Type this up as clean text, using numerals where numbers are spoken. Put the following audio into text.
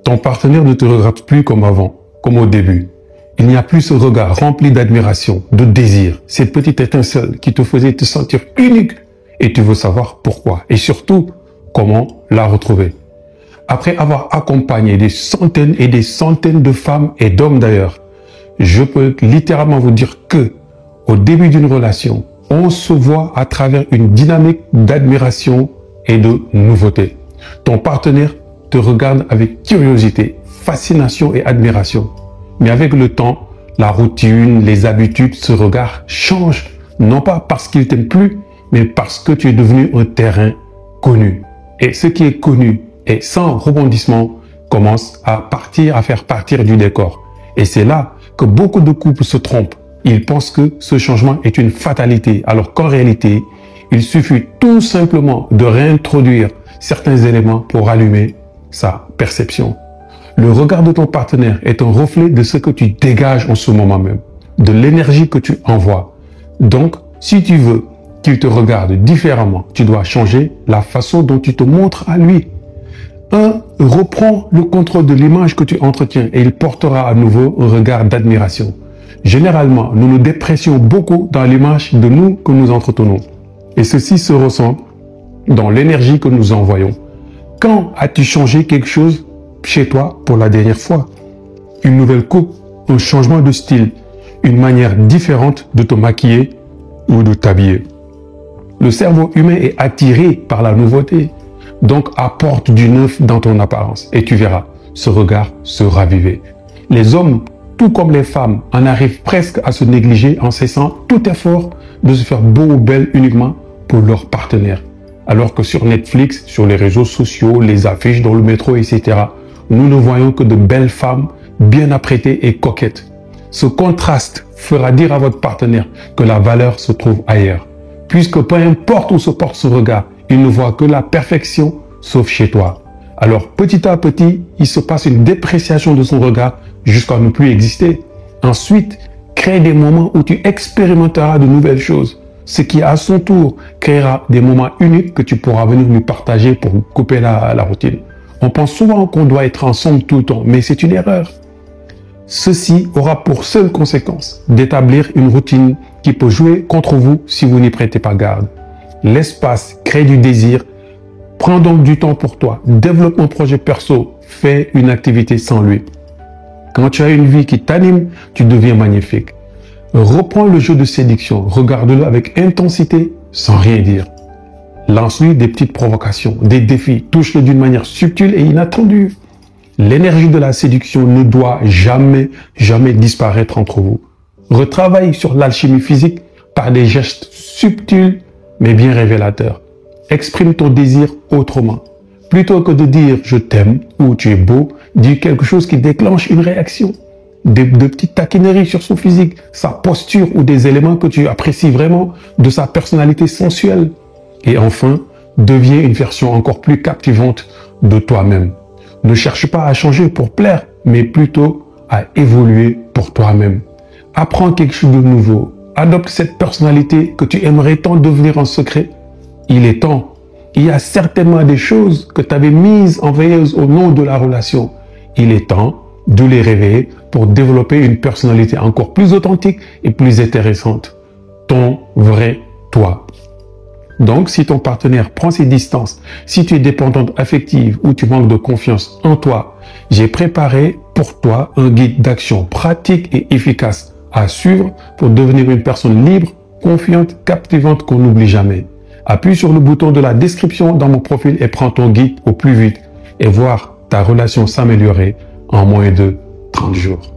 Ton partenaire ne te regarde plus comme avant, comme au début. Il n'y a plus ce regard rempli d'admiration, de désir, cette petite étincelle qui te faisait te sentir unique et tu veux savoir pourquoi et surtout comment la retrouver. Après avoir accompagné des centaines et des centaines de femmes et d'hommes d'ailleurs, je peux littéralement vous dire que au début d'une relation, on se voit à travers une dynamique d'admiration et de nouveauté. Ton partenaire te regarde avec curiosité, fascination et admiration. Mais avec le temps, la routine, les habitudes, ce regard change, non pas parce qu'il t'aime plus, mais parce que tu es devenu un terrain connu. Et ce qui est connu et sans rebondissement commence à faire partir du décor. Et c'est là que beaucoup de couples se trompent. Ils pensent que ce changement est une fatalité, alors qu'en réalité, il suffit tout simplement de réintroduire certains éléments pour allumer sa perception. Le regard de ton partenaire est un reflet de ce que tu dégages en ce moment même, de l'énergie que tu envoies. Donc, si tu veux qu'il te regarde différemment, tu dois changer la façon dont tu te montres à lui. 1. Reprends le contrôle de l'image que tu entretiens et il portera à nouveau un regard d'admiration. Généralement, nous nous dépressions beaucoup dans l'image de nous que nous entretenons. Et ceci se ressent dans l'énergie que nous envoyons. Quand as-tu changé quelque chose chez toi pour la dernière fois? Une nouvelle coupe, un changement de style, une manière différente de te maquiller ou de t'habiller. Le cerveau humain est attiré par la nouveauté, donc apporte du neuf dans ton apparence et tu verras ce regard se raviver. Les hommes, tout comme les femmes, en arrivent presque à se négliger en cessant tout effort de se faire beau ou belle uniquement pour leur partenaire. Alors que sur Netflix, sur les réseaux sociaux, les affiches dans le métro, etc., nous ne voyons que de belles femmes bien apprêtées et coquettes. Ce contraste fera dire à votre partenaire que la valeur se trouve ailleurs. Puisque peu importe où se porte ce regard, il ne voit que la perfection sauf chez toi. Alors petit à petit, il se passe une dépréciation de son regard jusqu'à ne plus exister. Ensuite, crée des moments où tu expérimenteras de nouvelles choses. Ce qui à son tour créera des moments uniques que tu pourras venir lui partager pour couper la routine. On pense souvent qu'on doit être ensemble tout le temps, mais c'est une erreur. Ceci aura pour seule conséquence d'établir une routine qui peut jouer contre vous si vous n'y prêtez pas garde. L'espace crée du désir. Prends donc du temps pour toi. Développe un projet perso. Fais une activité sans lui. Quand tu as une vie qui t'anime, tu deviens magnifique. Reprends le jeu de séduction. Regarde-le avec intensité sans rien dire. Lance-lui des petites provocations, des défis. Touche-le d'une manière subtile et inattendue. L'énergie de la séduction ne doit jamais disparaître entre vous. Retravaille sur l'alchimie physique par des gestes subtils mais bien révélateurs. Exprime ton désir autrement. Plutôt que de dire « je t'aime » ou « tu es beau », dis quelque chose qui déclenche une réaction. De petites taquineries sur son physique, sa posture ou des éléments que tu apprécies vraiment de sa personnalité sensuelle. Et enfin, deviens une version encore plus captivante de toi-même. Ne cherche pas à changer pour plaire, mais plutôt à évoluer pour toi-même. Apprends quelque chose de nouveau. Adopte cette personnalité que tu aimerais tant devenir en secret. Il est temps. Il y a certainement des choses que tu avais mises en veilleuse au nom de la relation. Il est temps de les réveiller pour développer une personnalité encore plus authentique et plus intéressante. Ton vrai toi. Donc, si ton partenaire prend ses distances, si tu es dépendante affective ou tu manques de confiance en toi, j'ai préparé pour toi un guide d'action pratique et efficace à suivre pour devenir une personne libre, confiante, captivante qu'on n'oublie jamais. Appuie sur le bouton de la description dans mon profil et prends ton guide au plus vite et voir ta relation s'améliorer en moins de 30 jours.